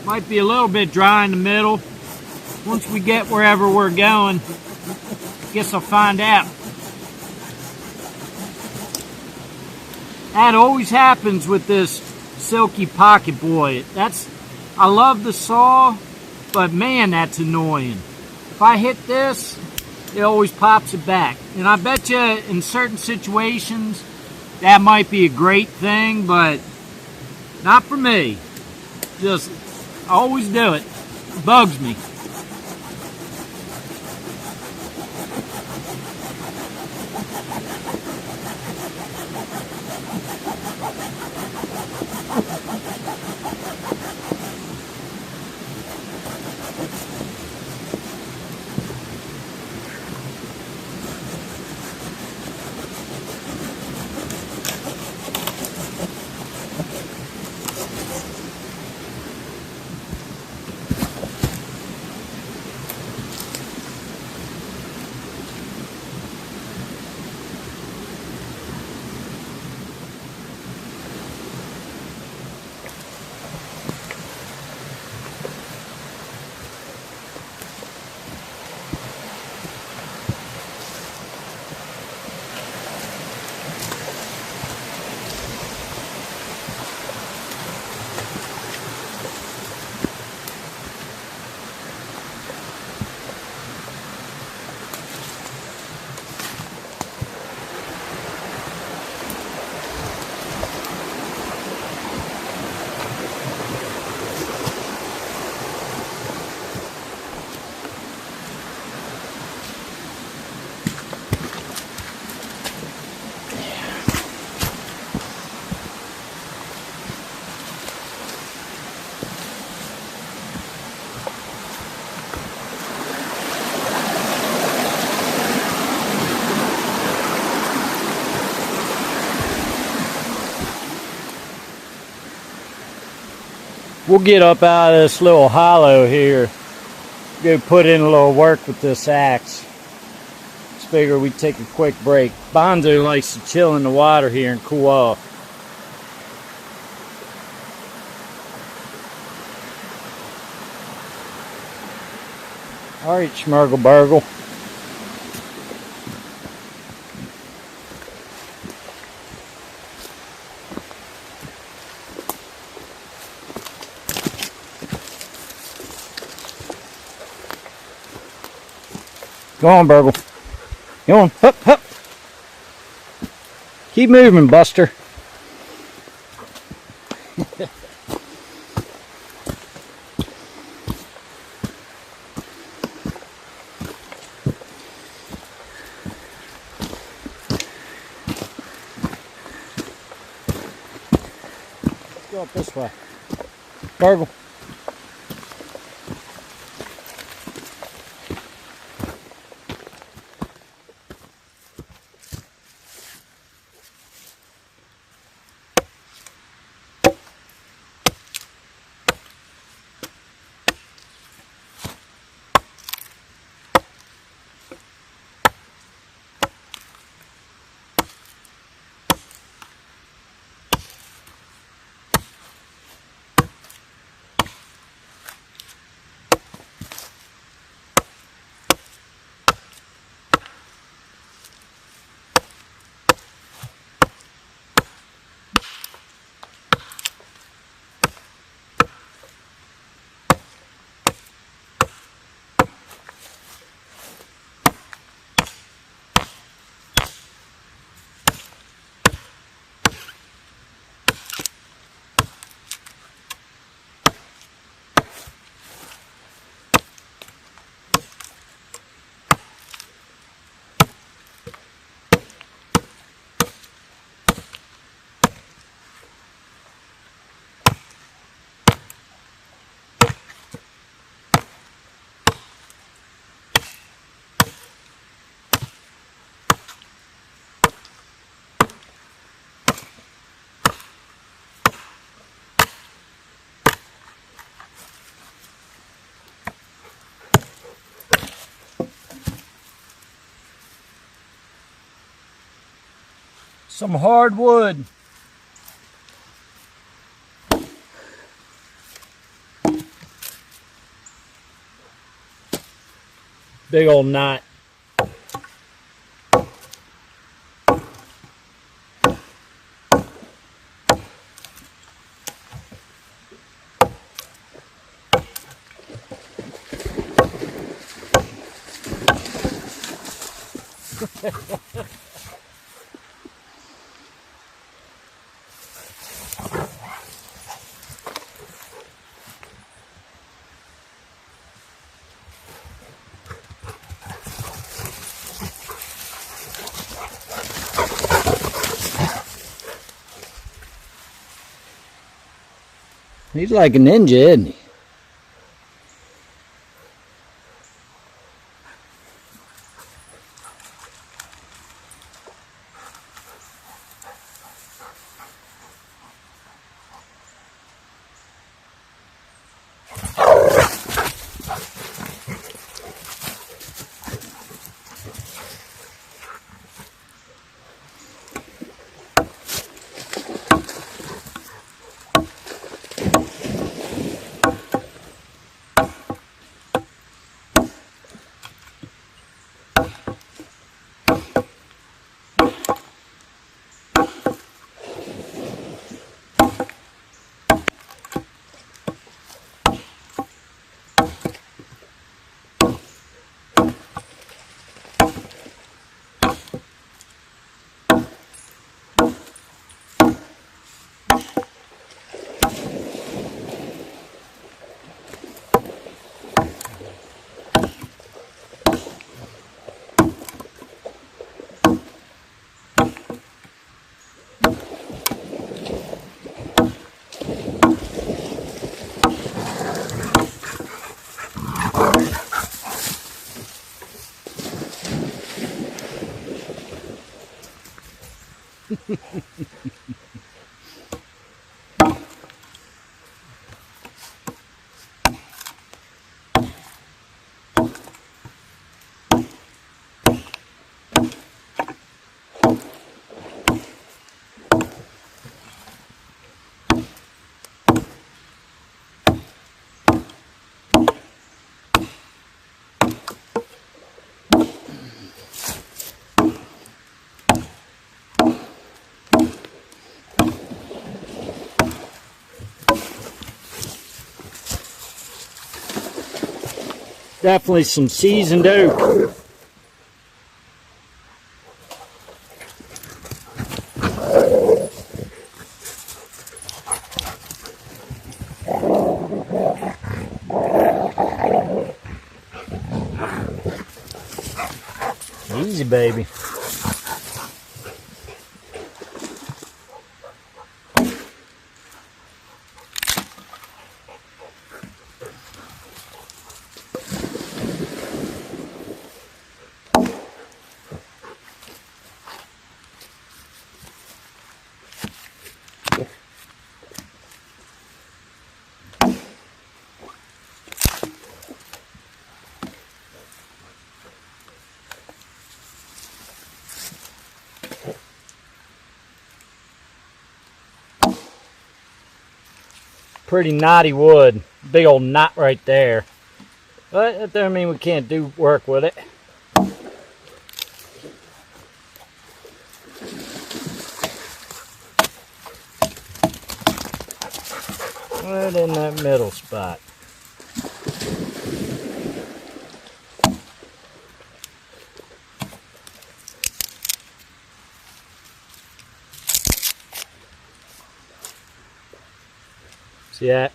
Might be a little bit dry in the middle. Once we get wherever we're going, guess I'll find out. That always happens with this Silky Pocket Boy. I love the saw, but man, that's annoying. If I hit this, it always pops it back. And I bet you in certain situations, that might be a great thing, but not for me. Just, I always do it. It bugs me. We'll get up out of this little hollow here. Go put in a little work with this axe. Just figure we'd take a quick break. Bonzo likes to chill in the water here and cool off. Alright, Schmurgle Burgle. Go on, Burgle. Go on. Hup, hup. Keep moving, Buster. Let's go up this way. Burgle. Some hardwood. Big old knot. He's like a ninja, isn't he? Definitely some seasoned oak. Easy, baby. Pretty knotty wood. Big old knot right there. But that doesn't mean we can't do work with it. Right in that middle spot. See that?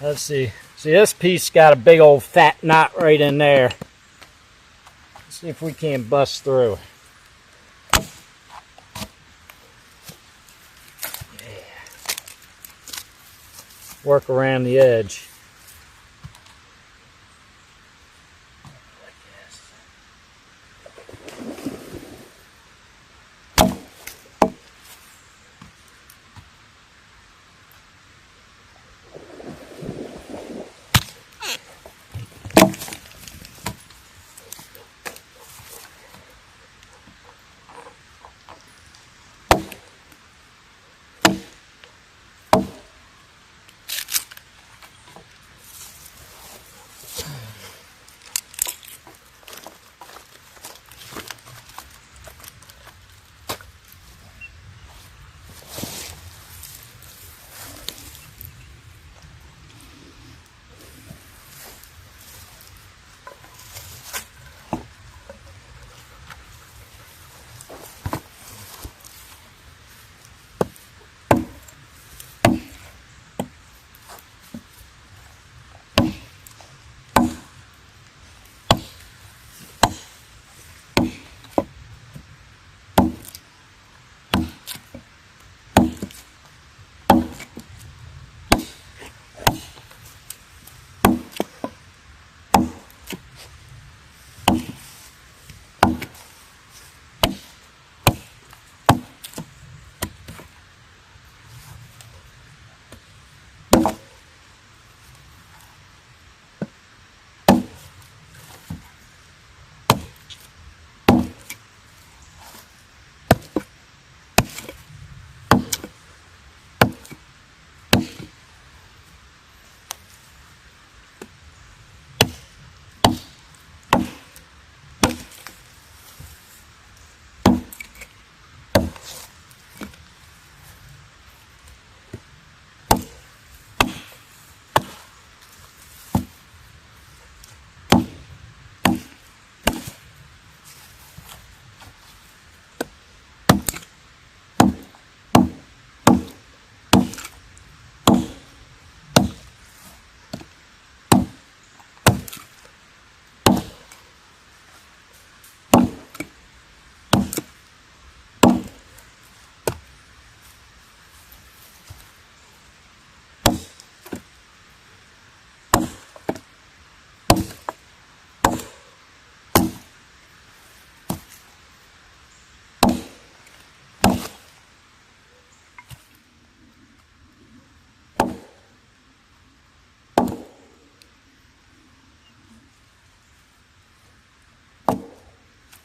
Let's see. See, this piece got a big old fat knot right in there. Let's see if we can't bust through. Work around the edge.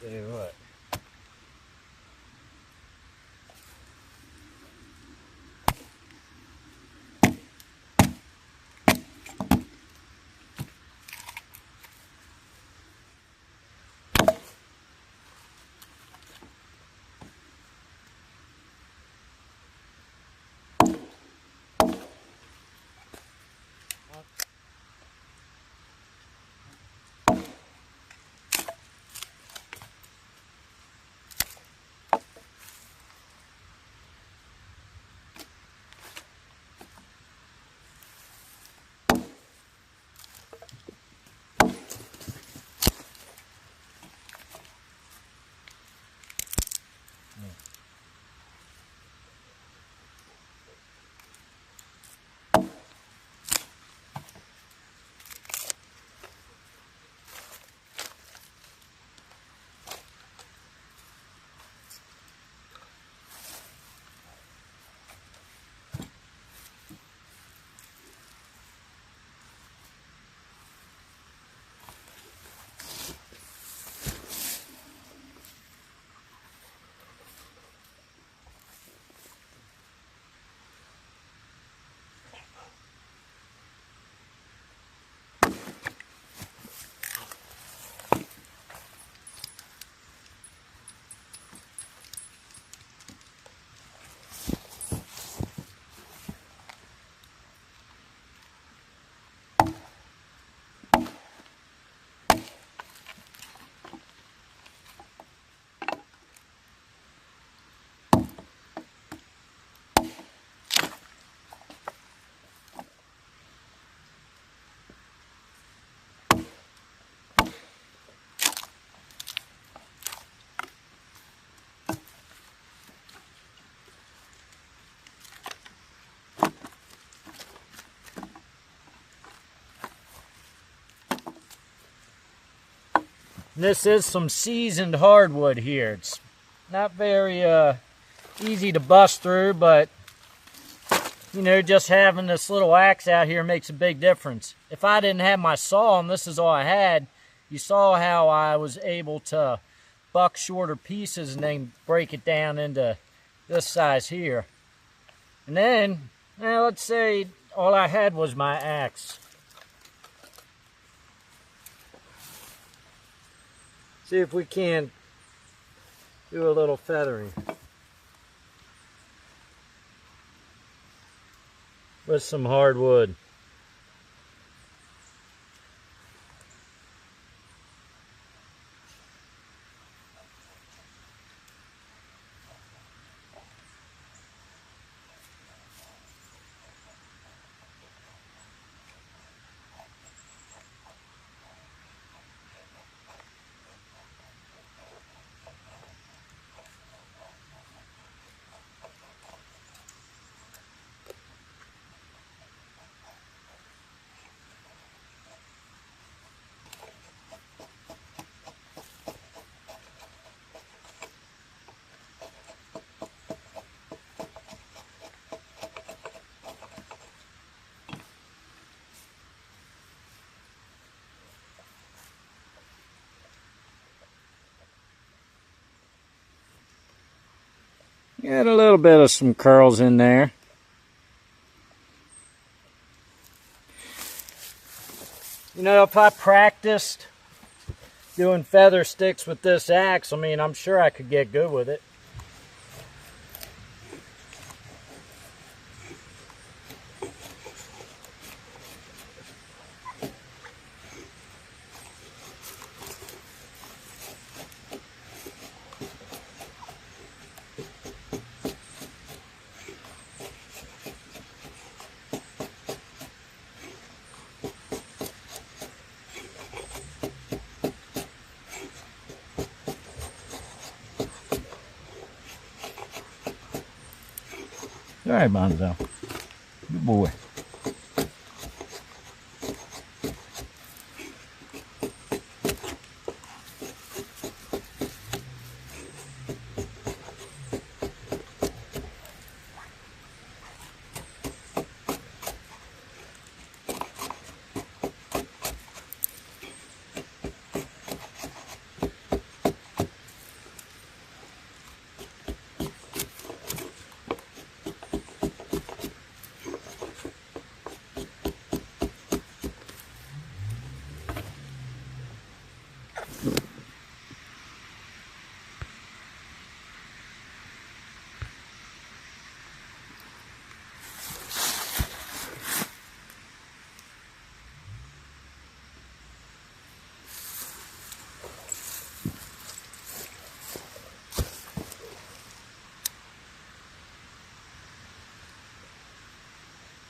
Tell you what. And this is some seasoned hardwood here. It's not very easy to bust through, but you know, just having this little axe out here makes a big difference. If I didn't have my saw and this is all I had, you saw how I was able to buck shorter pieces and then break it down into this size here. And then, let's say all I had was my axe. See if we can do a little feathering with some hardwood. Got a little bit of some curls in there. You know, if I practiced doing feather sticks with this axe, I mean, I'm sure I could get good with it. All right, Bonzo. Good boy.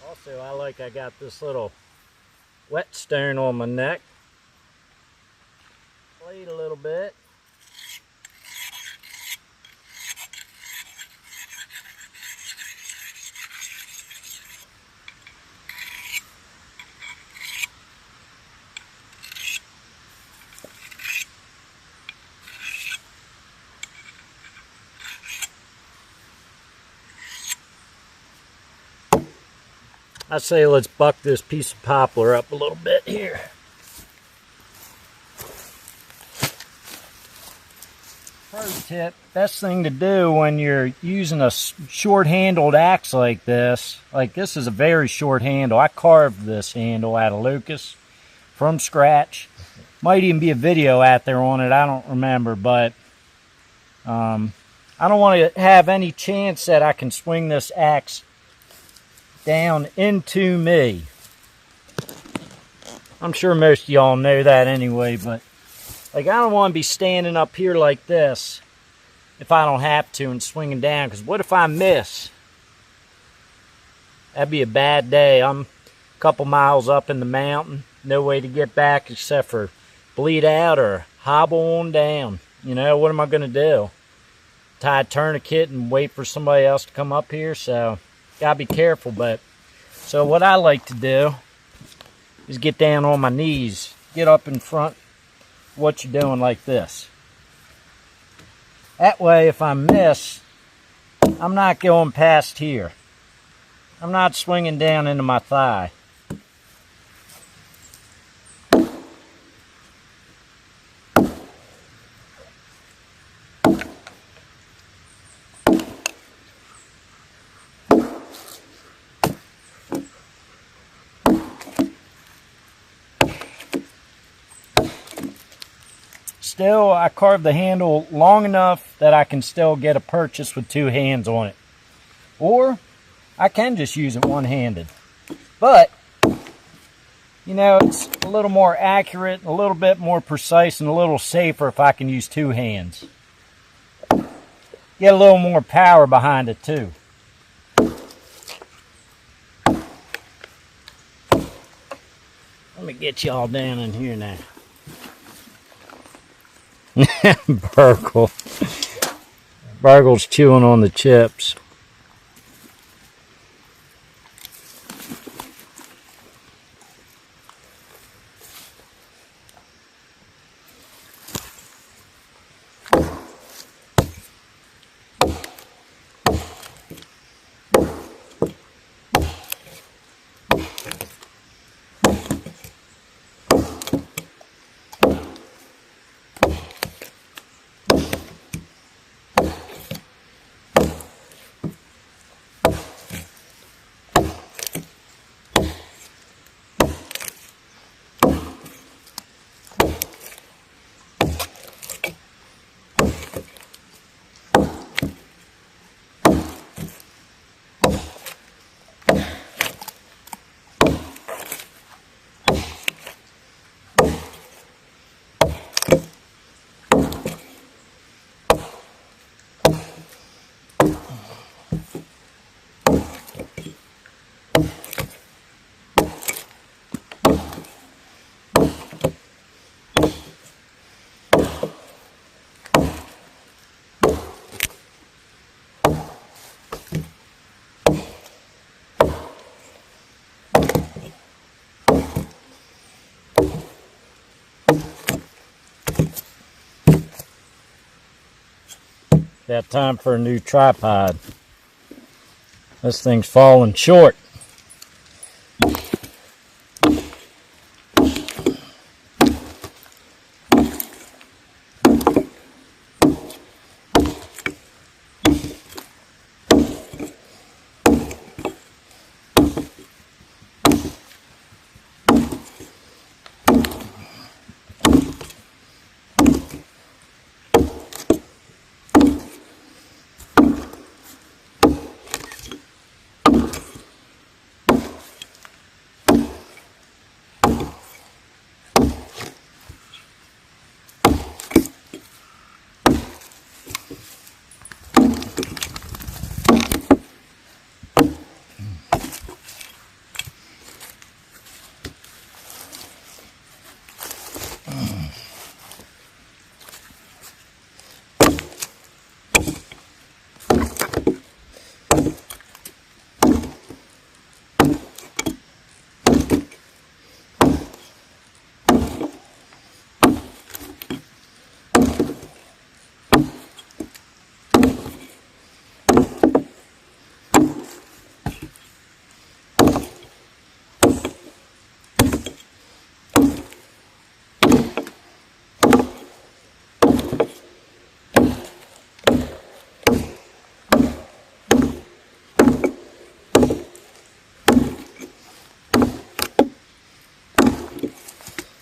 Also, I got this little whetstone on my neck. Played a little bit. I say let's buck this piece of poplar up a little bit here. Pro tip, best thing to do when you're using a short-handled axe like this is a very short handle. I carved this handle out of Lucas from scratch. Might even be a video out there on it, I don't remember, but I don't want to have any chance that I can swing this axe down into me. I'm sure most of y'all know that anyway, but like, I don't want to be standing up here like this if I don't have to and swinging down, because what if I miss? That'd be a bad day. I'm a couple miles up in the mountain, no way to get back except for bleed out or hobble on down. You know, what am I going to do? Tie a tourniquet and wait for somebody else to come up here? So gotta be careful. But so what I like to do is get down on my knees, get up in front what you're doing like this. That way, if I miss, I'm not going past here. I'm not swinging down into my thigh. Still, I carved the handle long enough that I can still get a purchase with 2 hands on it. Or, I can just use it one-handed. But, you know, it's a little more accurate, a little bit more precise, and a little safer if I can use 2 hands. Get a little more power behind it, too. Let me get y'all down in here now. Burgle's chewing on the chips. Got time for a new tripod. This thing's falling short.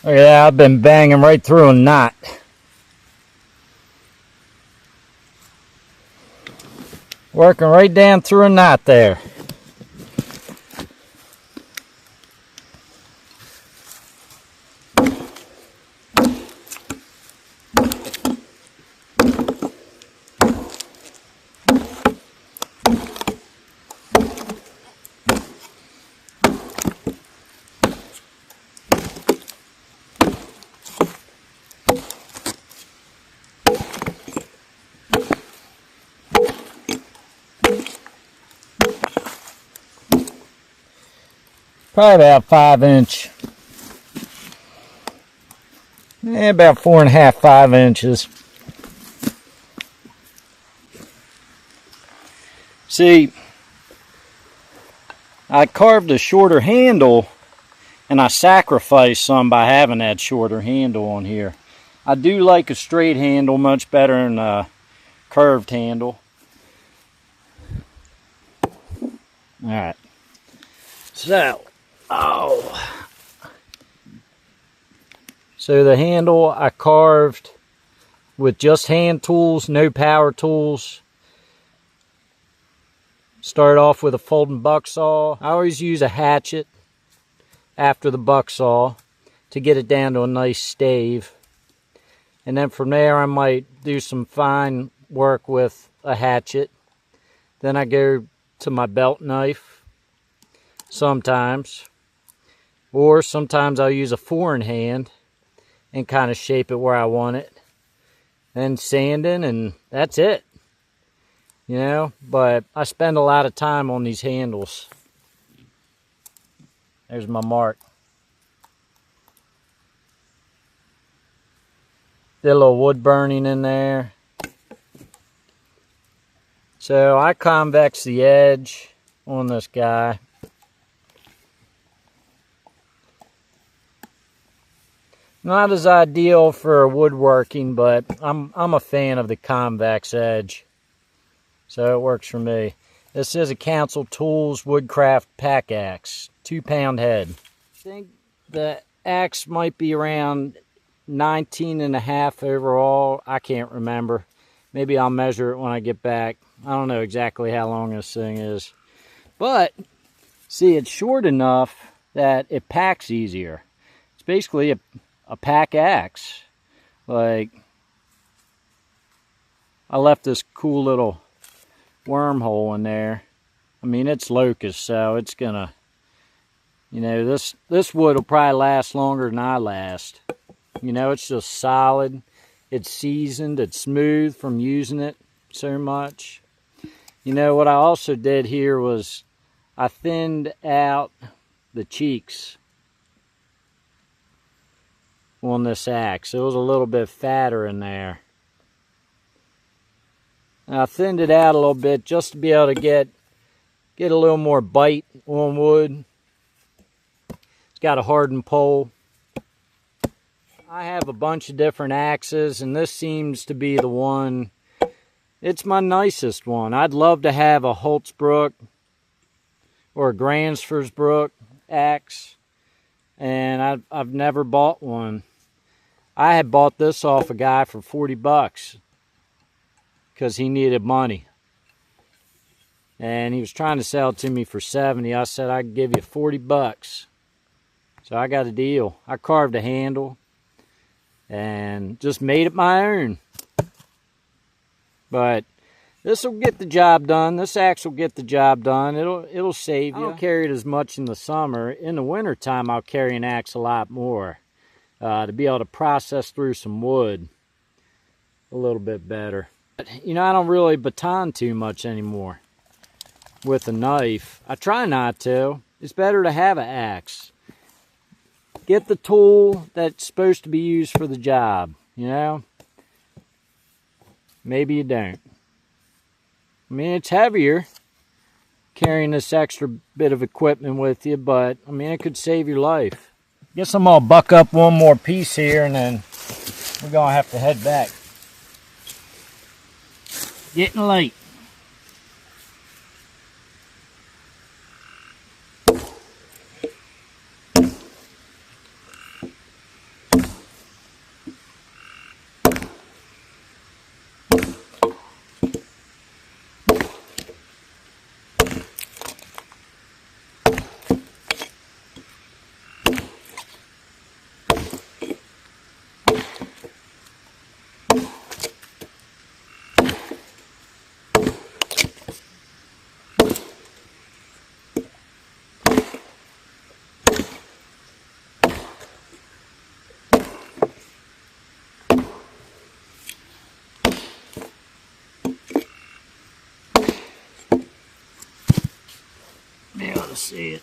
Look at that, I've been banging right through a knot. Working right down through a knot there. Probably about 5 inch. About 4.5, 5 inches. See, I carved a shorter handle and I sacrificed some by having that shorter handle on here. I do like a straight handle much better than a curved handle. Alright. So the handle I carved with just hand tools, no power tools. Start off with a folding buck saw. I always use a hatchet after the buck saw to get it down to a nice stave. And then from there I might do some fine work with a hatchet. Then I go to my belt knife sometimes. Or sometimes I'll use a 4-in-hand and kind of shape it where I want it. Then sanding, and that's it. You know, but I spend a lot of time on these handles. There's my mark. Did a little wood burning in there. So I convex the edge on this guy. Not as ideal for woodworking, but I'm a fan of the convex edge. So it works for me. This is a Council Tools Woodcraft Pack Axe, 2-pound head. I think the axe might be around 19.5 overall. I can't remember. Maybe I'll measure it when I get back. I don't know exactly how long this thing is. But, see, it's short enough that it packs easier. It's basically a pack axe. Like, I left this cool little wormhole in there. I mean, it's locust, so it's gonna, you know, this wood will probably last longer than I last. You know, it's just solid. It's seasoned. It's smooth from using it so much. You know, what I also did here was I thinned out the cheeks on this axe. It was a little bit fatter in there. And I thinned it out a little bit just to be able to get a little more bite on wood. It's got a hardened pole. I have a bunch of different axes, and this seems to be the one. It's my nicest one. I'd love to have a Holtzbrook or a Gransforsbrook axe, and I've never bought one. I had bought this off a guy for 40 bucks because he needed money. And he was trying to sell it to me for 70. I said, I can give you 40 bucks. So I got a deal. I carved a handle and just made it my own. But this will get the job done. This axe will get the job done. It'll save you. I don't carry it as much in the summer. In the wintertime, I'll carry an axe a lot more to be able to process through some wood a little bit better. But, you know, I don't really baton too much anymore with a knife. I try not to. It's better to have an axe. Get the tool that's supposed to be used for the job, you know? Maybe you don't. I mean, it's heavier carrying this extra bit of equipment with you, but, I mean, it could save your life. Guess I'm gonna buck up one more piece here, and then we're gonna have to head back. Getting late. Be able to see it.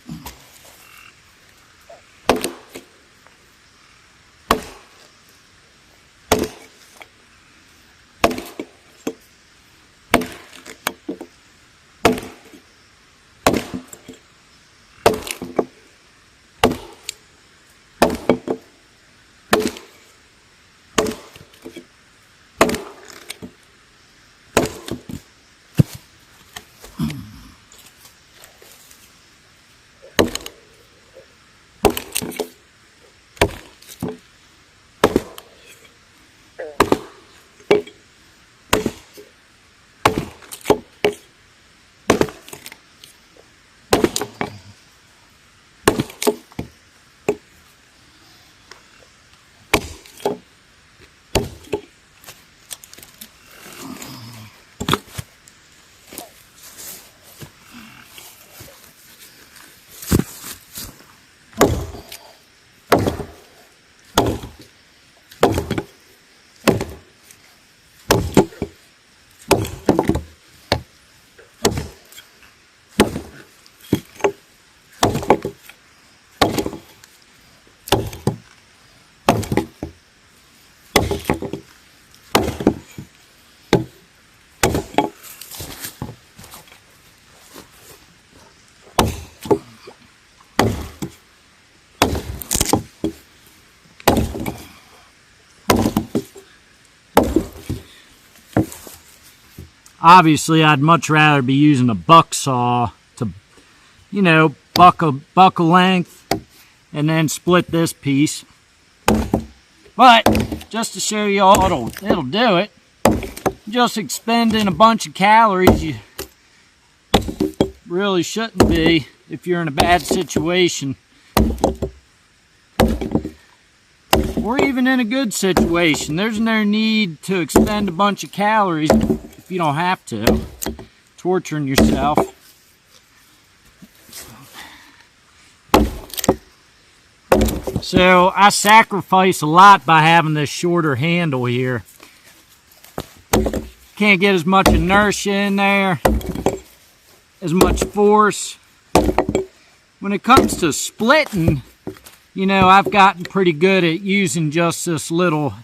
Obviously, I'd much rather be using a buck saw to, you know, buck a length and then split this piece. But just to show you all, it'll do it. Just expending a bunch of calories you really shouldn't be if you're in a bad situation. Or even in a good situation. There's no need to expend a bunch of calories if you don't have to. Torturing yourself. So I sacrifice a lot by having this shorter handle here. Can't get as much inertia in there, as much force. When it comes to splitting, you know, I've gotten pretty good at using just this little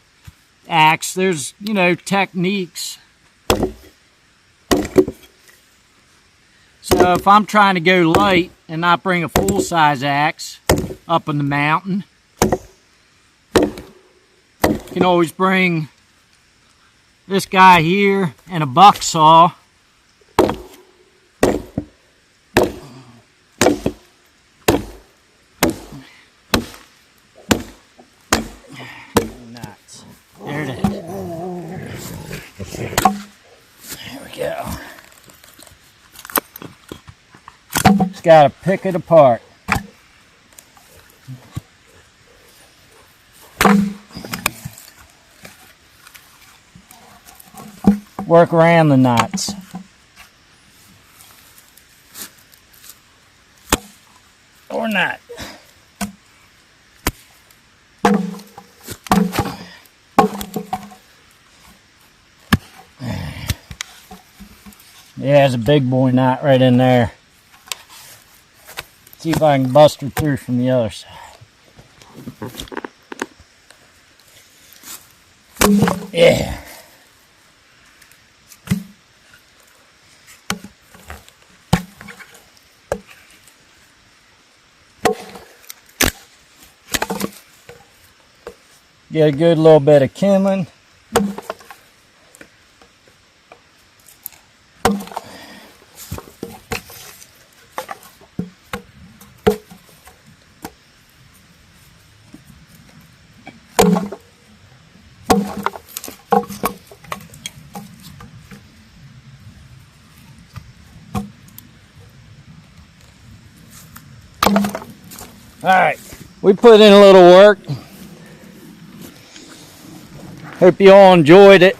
axe. There's, you know, techniques. So if I'm trying to go light and not bring a full-size axe up in the mountain, you can always bring this guy here and a buck saw. Nuts. There it is. There we go. Just gotta pick it apart. Work around the knots. Or not. Yeah, there's a big boy knot right in there. See if I can bust her through from the other side. Yeah. Get a good little bit of kindling. Alright, we put in a little work. Hope you all enjoyed it.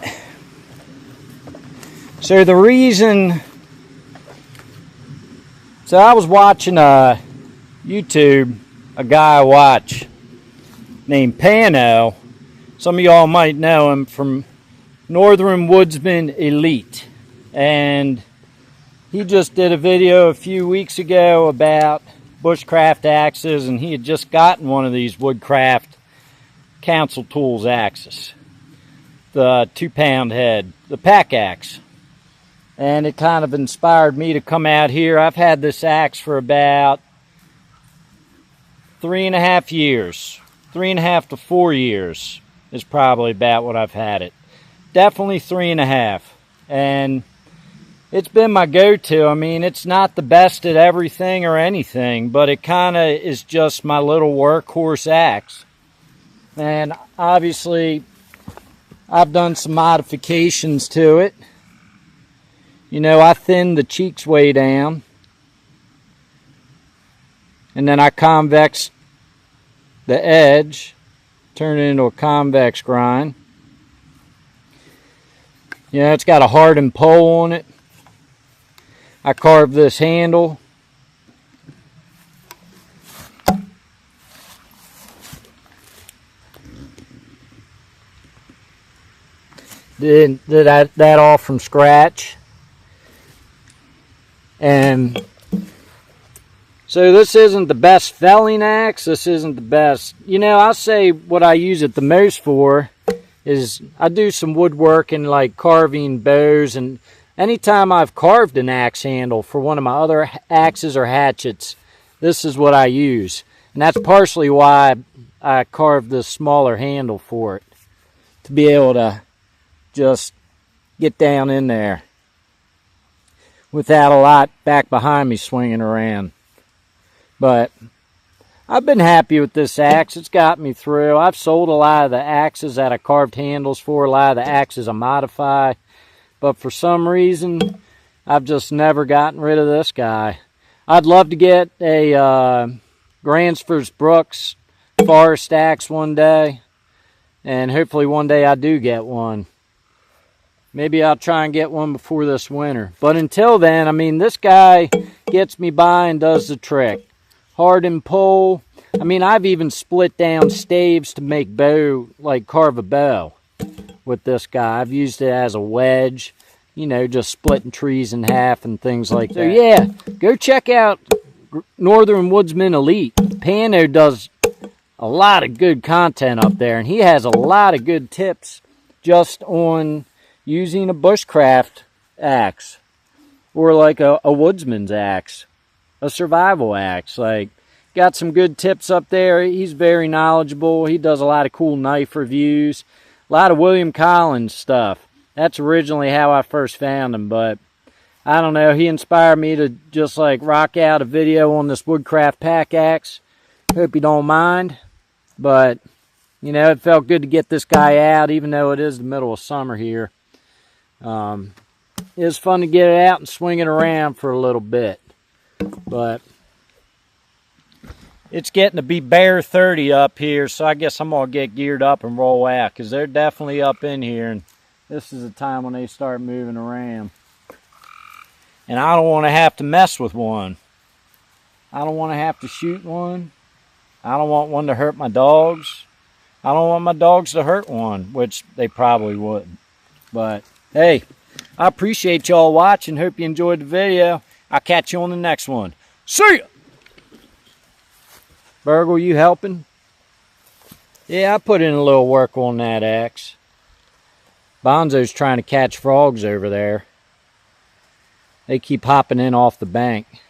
So the reason, so I was watching YouTube, a guy I watch named Pano. Some of y'all might know him from Northern Woodsman Elite. And he just did a video a few weeks ago about bushcraft axes, and he had just gotten one of these Woodcraft Council Tools axes. The 2-pound head, the pack axe. And it kind of inspired me to come out here. I've had this axe for about 3.5 years. 3.5 to 4 years is probably about what I've had it. Definitely 3.5. And It's been my go-to. I mean, it's not the best at everything or anything, but it kind of is just my little workhorse axe. And obviously, I've done some modifications to it. You know, I thinned the cheeks way down. And then I convexed the edge, turned it into a convex grind. You know, it's got a hardened pole on it. I carved this handle. Did that all from scratch. And so this isn't the best felling axe. This isn't the best. You know, I'll say what I use it the most for is I do some woodworking, like carving bows, and anytime I've carved an axe handle for one of my other axes or hatchets, this is what I use. And that's partially why I carved this smaller handle for it, to be able to just get down in there without a lot back behind me swinging around. But I've been happy with this axe. It's got me through. I've sold a lot of the axes that I carved handles for, a lot of the axes I modify. But for some reason, I've just never gotten rid of this guy. I'd love to get a Gransfors Brooks forest axe one day. And hopefully one day I do get one. Maybe I'll try and get one before this winter. But until then, I mean, this guy gets me by and does the trick. Hardened pole. I mean, I've even split down staves to make bow, like carve a bow with this guy. I've used it as a wedge, you know, just splitting trees in half and things like that. So yeah, go check out Northern Woodsman Elite. Pano does a lot of good content up there, and he has a lot of good tips just on using a bushcraft axe, or like a woodsman's axe, a survival axe. Like, got some good tips up there. He's very knowledgeable. He does a lot of cool knife reviews, a lot of William Collins stuff. That's originally how I first found him, but I don't know, he inspired me to just like rock out a video on this woodcraft pack axe. Hope you don't mind, but you know, it felt good to get this guy out, even though it is the middle of summer here. It was fun to get it out and swing it around for a little bit. But it's getting to be bare 30 up here, so I guess I'm going to get geared up and roll out, because they're definitely up in here, and this is the time when they start moving around. And I don't want to have to mess with one. I don't want to have to shoot one. I don't want one to hurt my dogs. I don't want my dogs to hurt one, which they probably wouldn't. But hey, I appreciate y'all watching. Hope you enjoyed the video. I'll catch you on the next one. See ya! Burgle, you helping? Yeah, I put in a little work on that axe. Bonzo's trying to catch frogs over there. They keep hopping in off the bank.